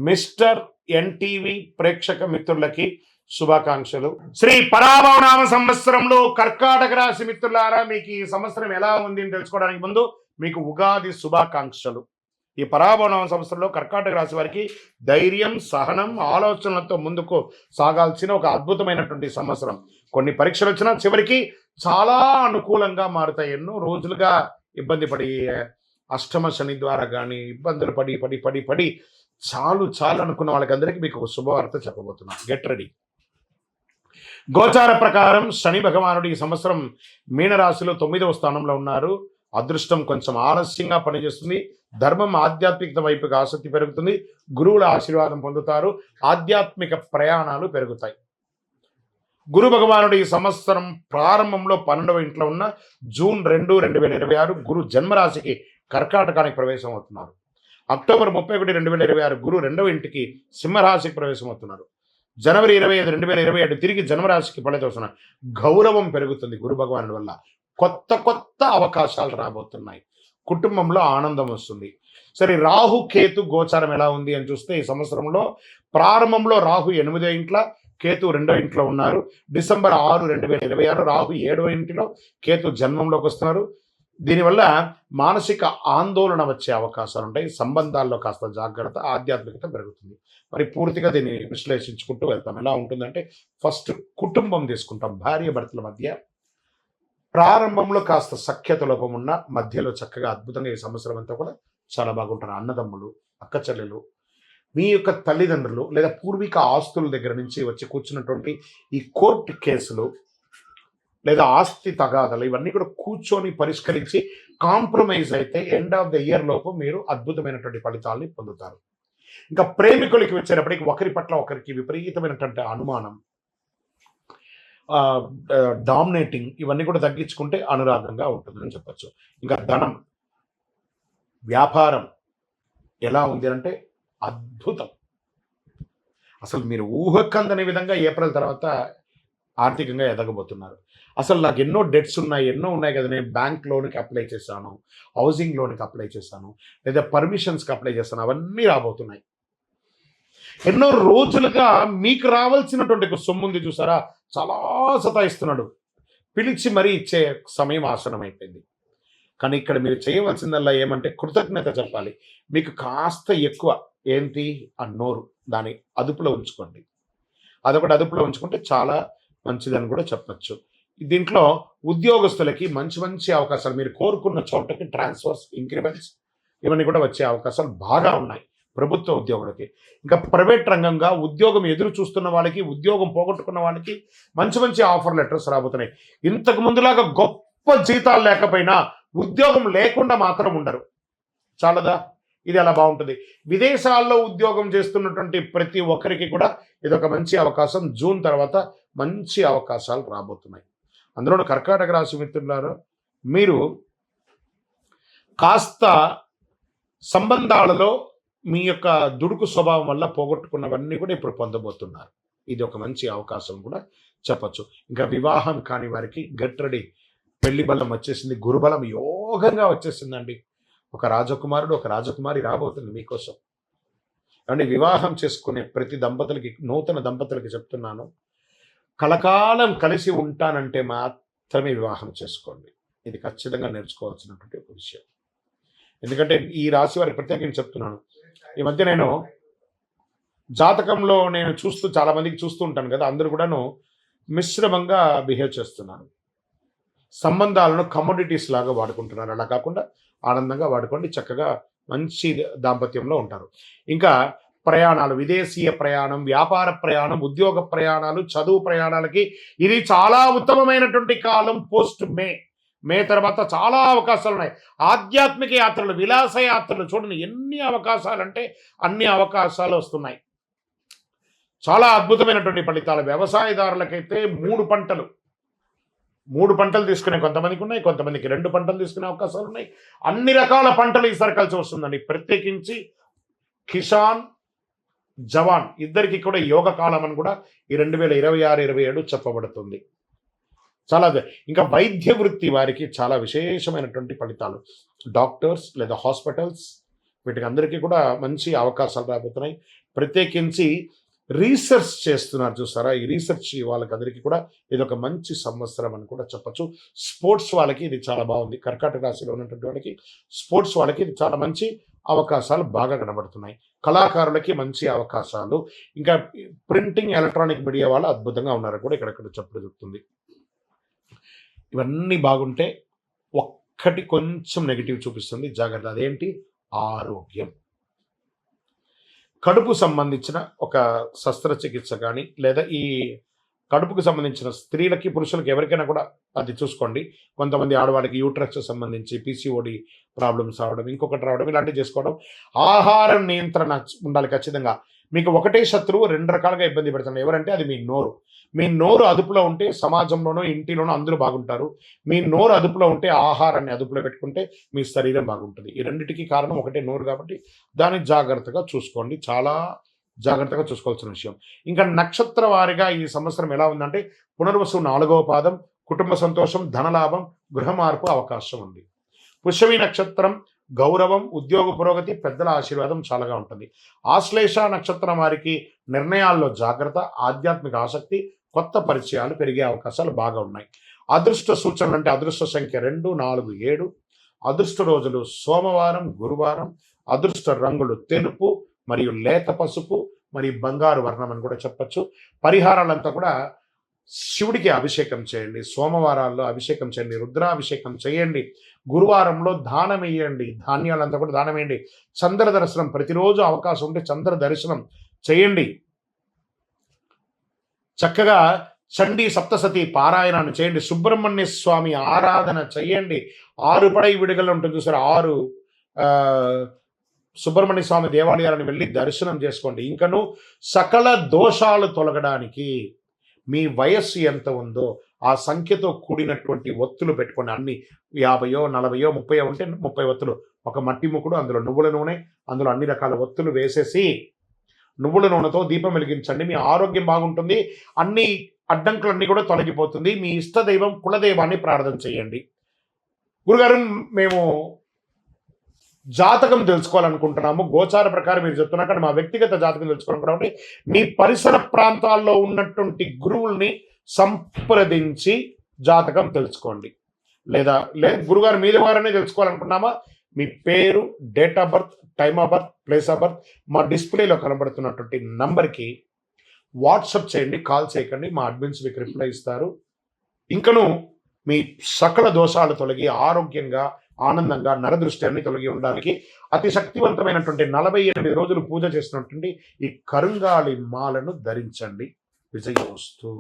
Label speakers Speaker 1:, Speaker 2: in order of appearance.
Speaker 1: Mister NTV ప్రేక్షక మిత్రులకి శుభాకాంక్షలు. శ్రీ పరాభవనామ సంవత్సరంలో కర్కాటక రాశి మిత్రులారా, మీకు ఈ సంవత్సరం ఎలా ఉంది అని తెలుసుకోవడానికి ముందు మీకు ఉగాది శుభాకాంక్షలు. ఈ పరాభవనామ సంవత్సరంలో కర్కాటక రాశి వారికి ధైర్యం, సహనం, ఆలోచనలతో ముందుకు సాగాల్సిన ఒక అద్భుతమైనటువంటి సంవత్సరం. కొన్ని పరీక్షలు వచ్చినా చివరికి చాలా అనుకూలంగా మారుతాయి. ఎన్నో రోజులుగా ఇబ్బంది పడి అష్టమ శని ద్వారా కానీ ఇబ్బందులు పడి పడి పడి పడి చాలు అనుకున్న వాళ్ళకందరికీ మీకు ఒక శుభవార్త చెప్పబోతున్నాను. Get ready. గోచార ప్రకారం శని భగవానుడు ఈ సంవత్సరం మీనరాశిలో 9వ స్థానంలో ఉన్నారు. అదృష్టం కొంచెం ఆలస్యంగా పనిచేస్తుంది. ధర్మం, ఆధ్యాత్మికత వైపుకి ఆసక్తి పెరుగుతుంది. గురువుల ఆశీర్వాదం పొందుతారు. ఆధ్యాత్మిక ప్రయాణాలు పెరుగుతాయి. గురు భగవానుడు ఈ సంవత్సరం ప్రారంభంలో 12వ ఇంట్లో ఉన్న జూన్ 2, 2026 గురు జన్మరాశికి కర్కాటకానికి ప్రవేశం అవుతున్నారు. అక్టోబర్ 31, 2026 గురు 2వ ఇంటికి సింహరాశికి ప్రవేశం అవుతున్నారు. జనవరి 25, 2027 తిరిగి జన్మరాశికి ఫలితవుతున్నారు. గౌరవం పెరుగుతుంది గురు భగవానుడి వల్ల. కొత్త అవకాశాలు రాబోతున్నాయి. కుటుంబంలో ఆనందం వస్తుంది. సరే, రాహు కేతు గోచారం ఎలా ఉంది అని చూస్తే ఈ సంవత్సరంలో ప్రారంభంలో రాహు 8వ ఇంట్లో, కేతు 2వ ఇంట్లో ఉన్నారు. డిసెంబర్ 6, 2026 రాహు 7వ ఇంటిలో, కేతు జన్మంలోకి వస్తున్నారు. దీనివల్ల మానసిక ఆందోళన వచ్చే అవకాశాలు ఉంటాయి. సంబంధాల్లో కాస్త జాగ్రత్త, ఆధ్యాత్మికత పెరుగుతుంది. మరి పూర్తిగా దీన్ని విశ్లేషించుకుంటూ వెళ్తాం. ఎలా ఉంటుందంటే, ఫస్ట్ కుటుంబం తీసుకుంటాం. భార్య భర్తల మధ్య ప్రారంభంలో కాస్త సఖ్యత లోపం ఉన్న మధ్యలో చక్కగా అద్భుతంగా ఈ సంవత్సరం అంతా కూడా చాలా బాగుంటారు. అన్నదమ్ములు, అక్క చెల్లెలు, మీ యొక్క తల్లిదండ్రులు లేదా పూర్వీక ఆస్తుల దగ్గర నుంచి వచ్చి కూర్చున్నటువంటి ఈ కోర్టు కేసులు లేదా ఆస్తి తగాదాలు ఇవన్నీ కూడా కూర్చొని పరిష్కరించి కాంప్రమైజ్ అయితే ఎండ్ ఆఫ్ ద ఇయర్ లోపు మీరు అద్భుతమైనటువంటి ఫలితాలని పొందుతారు. ఇంకా ప్రేమికులకి వచ్చేటప్పటికి ఒకరి పట్ల ఒకరికి విపరీతమైనటువంటి అనుమానం, డామినేటింగ్ ఇవన్నీ కూడా తగ్గించుకుంటే అనురాగంగా ఉంటుందని చెప్పచ్చు. ఇంకా ధనం, వ్యాపారం ఎలా ఉంది అంటే అద్భుతం. అసలు మీరు ఊహకందని విధంగా ఏప్రిల్ తర్వాత ఆర్థికంగా ఎదగబోతున్నారు. అసలు నాకు ఎన్నో డెట్స్ ఉన్నాయి కదా, నేను బ్యాంక్ లోన్కి అప్లై చేశాను, హౌసింగ్ లోన్కి అప్లై చేశాను, లేదా పర్మిషన్స్కి అప్లై చేశాను, అవన్నీ రాబోతున్నాయి. ఎన్నో రోజులుగా మీకు రావాల్సినటువంటి సొమ్ముంది చూసారా, చాలా సతాయిస్తున్నాడు. పిలిచి మరీ ఇచ్చే సమయం ఆసనమైపోయింది. కానీ ఇక్కడ మీరు చేయవలసిందల్లా ఏమంటే కృతజ్ఞత చెప్పాలి. మీకు కాస్త ఎక్కువ ఏంటి ఆ నోరు, దాన్ని అదుపులో ఉంచుకోండి. అదొకటి అదుపులో ఉంచుకుంటే చాలా మంచిదని కూడా చెప్పచ్చు. దీంట్లో ఉద్యోగస్తులకి మంచి అవకాశాలు, మీరు కోరుకున్న చోటకి ట్రాన్స్ఫర్స్, ఇంక్రిమెంట్స్ ఇవన్నీ కూడా వచ్చే అవకాశాలు బాగా ఉన్నాయి ప్రభుత్వ ఉద్యోగులకి. ఇంకా ప్రైవేట్ రంగంగా ఉద్యోగం ఎదురు చూస్తున్న వాళ్ళకి, ఉద్యోగం పోగొట్టుకున్న వాళ్ళకి మంచి ఆఫర్ లెటర్స్ రాబోతున్నాయి. ఇంతకు ముందులాగా గొప్ప జీతాలు లేకపోయినా ఉద్యోగం లేకుండా మాత్రం ఉండరు. చాలదా? ఇది అలా బాగుంటుంది. విదేశాల్లో ఉద్యోగం చేస్తున్నటువంటి ప్రతి ఒక్కరికి కూడా ఇదొక మంచి అవకాశం. జూన్ తర్వాత మంచి అవకాశాలు రాబోతున్నాయి. అందులో కర్కాటక రాశి మిత్రులారా, మీరు కాస్త సంబంధాలలో మీ యొక్క దుడుకు స్వభావం వల్ల పోగొట్టుకున్నవన్నీ కూడా ఇప్పుడు పొందబోతున్నారు. ఇది ఒక మంచి అవకాశం కూడా చెప్పచ్చు. ఇంకా వివాహం కాని వారికి గెట్ రెడీ. పెళ్లి బలం వచ్చేసింది, గురుబలం యోగంగా వచ్చేసిందండి. ఒక రాజకుమారుడు, ఒక రాజకుమారి రాబోతుంది మీకోసం. అంటే వివాహం చేసుకునే ప్రతి దంపతులకి, నూతన దంపతులకి చెప్తున్నాను, కలకాలం కలిసి ఉంటానంటే మాత్రమే వివాహం చేసుకోండి. ఇది ఖచ్చితంగా నేర్చుకోవాల్సినటువంటి ఒక విషయం. ఎందుకంటే ఈ రాశి వారికి ప్రత్యేకంగా చెప్తున్నాను. ఈ మధ్య నేను జాతకంలో చాలా మందికి చూస్తూ ఉంటాను కదా, అందరూ కూడాను మిశ్రమంగా బిహేవ్ చేస్తున్నాను. సంబంధాలను కమోడిటీస్ లాగా వాడుకుంటున్నారు. అలా కాకుండా ఆనందంగా వాడుకోండి. చక్కగా మంచి దాంపత్యంలో ఉంటారు. ఇంకా ప్రయాణాలు, విదేశీయ ప్రయాణం, వ్యాపార ప్రయాణం, ఉద్యోగ ప్రయాణాలు, చదువు ప్రయాణాలకి ఇది చాలా ఉత్తమమైనటువంటి కాలం. పోస్ట్ మే తర్వాత చాలా అవకాశాలు ఉన్నాయి. ఆధ్యాత్మిక యాత్రలు, విలాస యాత్రలు, చూడండి ఎన్ని అవకాశాలు అంటే అన్ని అవకాశాలు వస్తున్నాయి. చాలా అద్భుతమైనటువంటి ఫలితాలు. వ్యవసాయదారులకైతే 3 పంటలు తీసుకునే కొంతమందికి ఉన్నాయి, కొంతమందికి 2 పంటలు తీసుకునే అవకాశాలు ఉన్నాయి. అన్ని రకాల పంటలు ఈసారి కలిసి వస్తుందండి. ప్రత్యేకించి కిసాన్, జవాన్ ఇద్దరికి కూడా యోగ కాలం అని కూడా ఈ 2026, 27 చెప్పబడుతుంది. చాలా. ఇంకా వైద్య వృత్తి వారికి చాలా విశేషమైనటువంటి ఫలితాలు. డాక్టర్స్ లేదా హాస్పిటల్స్ వీటికి అందరికీ కూడా మంచి అవకాశాలు రాబోతున్నాయి. ప్రత్యేకించి రీసెర్చ్ చేస్తున్నారు చూస్తారా, ఈ రీసెర్చ్ వాళ్ళకందరికీ కూడా ఇది ఒక మంచి సంవత్సరం అని కూడా చెప్పచ్చు. స్పోర్ట్స్ వాళ్ళకి ఇది చాలా బాగుంది. కర్కాటక రాశిలో ఉన్నటువంటి వాళ్ళకి, స్పోర్ట్స్ వాళ్ళకి ఇది చాలా మంచి అవకాశాలు బాగా కనబడుతున్నాయి. కళాకారులకి మంచి అవకాశాలు, ఇంకా ప్రింటింగ్ ఎలక్ట్రానిక్ మీడియా వాళ్ళు అద్భుతంగా ఉన్నారు కూడా ఇక్కడ చెప్తుంది. ఇవన్నీ బాగుంటే ఒక్కటి కొంచెం నెగిటివ్ చూపిస్తుంది, జాగ్రత్త. అదేంటి? ఆరోగ్యం. కడుపు సంబంధించిన ఒక శస్త్రచికిత్స కానీ, లేదా ఈ కడుపుకు సంబంధించిన స్త్రీలకి పురుషులకి ఎవరికైనా కూడా అది చూసుకోండి. కొంతమంది ఆడవాళ్ళకి యూట్రస్ సంబంధించి పిసిఓడి ప్రాబ్లమ్స్ రావడం, ఇంకొకటి రావడం, ఇలాంటివి చేసుకోవడం. ఆహారం నియంత్రణ ఉండాలి ఖచ్చితంగా. మీకు ఒకటే శత్రువు 2 రకాలుగా ఇబ్బంది పెడుతున్నారు. ఎవరంటే అది మీ నోరు. మీ నోరు అదుపులో ఉంటే సమాజంలోనో ఇంటిలోనో అందరూ బాగుంటారు. మీ నోరు అదుపులో ఉంటే, ఆహారాన్ని అదుపులో పెట్టుకుంటే మీ శరీరం బాగుంటుంది. ఈ రెండింటికి కారణం ఒకటే నోరు కాబట్టి దాన్ని జాగ్రత్తగా చూసుకోండి. చాలా జాగ్రత్తగా చూసుకోవాల్సిన విషయం. ఇంకా నక్షత్ర వారిగా ఈ సంవత్సరం ఎలా ఉందంటే, పునర్వసు 4వ పాదం, కుటుంబ సంతోషం, ధనలాభం, గృహ మార్పు అవకాశం ఉంది. పుష్యమి నక్షత్రం గౌరవం, ఉద్యోగ పురోగతి, పెద్దల ఆశీర్వాదం చాలాగా ఉంటుంది. ఆశ్లేష నక్షత్రం వారికి నిర్ణయాల్లో జాగ్రత్త, ఆధ్యాత్మిక ఆసక్తి, కొత్త పరిచయాలు పెరిగే అవకాశాలు బాగా ఉన్నాయి. అదృష్ట సూచనలు అంటే అదృష్ట సంఖ్య 2, 4, 7. అదృష్ట రోజులు సోమవారం, గురువారం. అదృష్ట రంగులు తెలుపు మరియు లేత పసుపు మరియు బంగారు వర్ణం అని కూడా చెప్పచ్చు. పరిహారాలంతా కూడా శివుడికి అభిషేకం చేయండి, సోమవారాల్లో అభిషేకం చేయండి, రుద్రాభిషేకం చేయండి, గురువారంలో దానం వేయండి, ధాన్యాలంతా కూడా దానం వేయండి. చంద్ర దర్శనం ప్రతిరోజు అవకాశం ఉంటే చంద్ర దర్శనం చేయండి. చక్కగా చండీ సప్తసతి పారాయణాన్ని చేయండి. సుబ్రహ్మణ్య స్వామి ఆరాధన చేయండి. 6 పడై విడుదల ఉంటుంది చూసారు, 6 సుబ్రహ్మణ్య స్వామి దేవాలయాలను వెళ్ళి దర్శనం చేసుకోండి. ఇంకను సకల దోషాలు తొలగడానికి మీ వయస్సు ఎంత ఉందో ఆ సంఖ్యతో కూడినటువంటి ఒత్తులు పెట్టుకోండి. అన్ని 50, 40, 30 ఉంటే 30 ఒత్తులు, ఒక మట్టి ముక్కుడు, అందులో నువ్వుల నూనె, అందులో అన్ని రకాల ఒత్తులు వేసేసి నువ్వుల నూనెతో దీపం వెలిగించండి. మీ ఆరోగ్యం బాగుంటుంది. అన్ని అడ్డంకులన్నీ కూడా తొలగిపోతుంది. మీ ఇష్టదైవం కులదైవాన్ని ప్రార్థన చేయండి. గురుగారు, మేము జాతకం తెలుసుకోవాలనుకుంటున్నాము, గోచార ప్రకారం మీరు చెప్తున్నా కానీ మా వ్యక్తిగత జాతకం తెలుసుకోవాలనుకుంటే మీ పరిసర ప్రాంతాల్లో ఉన్నటువంటి గురువుల్ని సంప్రదించి జాతకం తెలుసుకోండి. లేదా గురుగారు మీ ద్వారానే తెలుసుకోవాలనుకున్నామా, మీ పేరు, date of birth, time of birth, place of birth మా డిస్ప్లేలో కనబడుతున్నటువంటి నంబర్కి వాట్సాప్ చేయండి, కాల్ చేయకండి. మా అడ్మిన్స్ మీకు రిప్లై ఇస్తారు. ఇంకను మీ సకల దోషాలు తొలగి ఆరోగ్యంగా, ఆనందంగా, నరదృష్టి అన్ని తొలగి ఉండడానికి అతి శక్తివంతమైనటువంటి 48 రోజులు పూజ చేసినటువంటి ఈ కరుంగాళి మాలను ధరించండి. విజయోస్తు.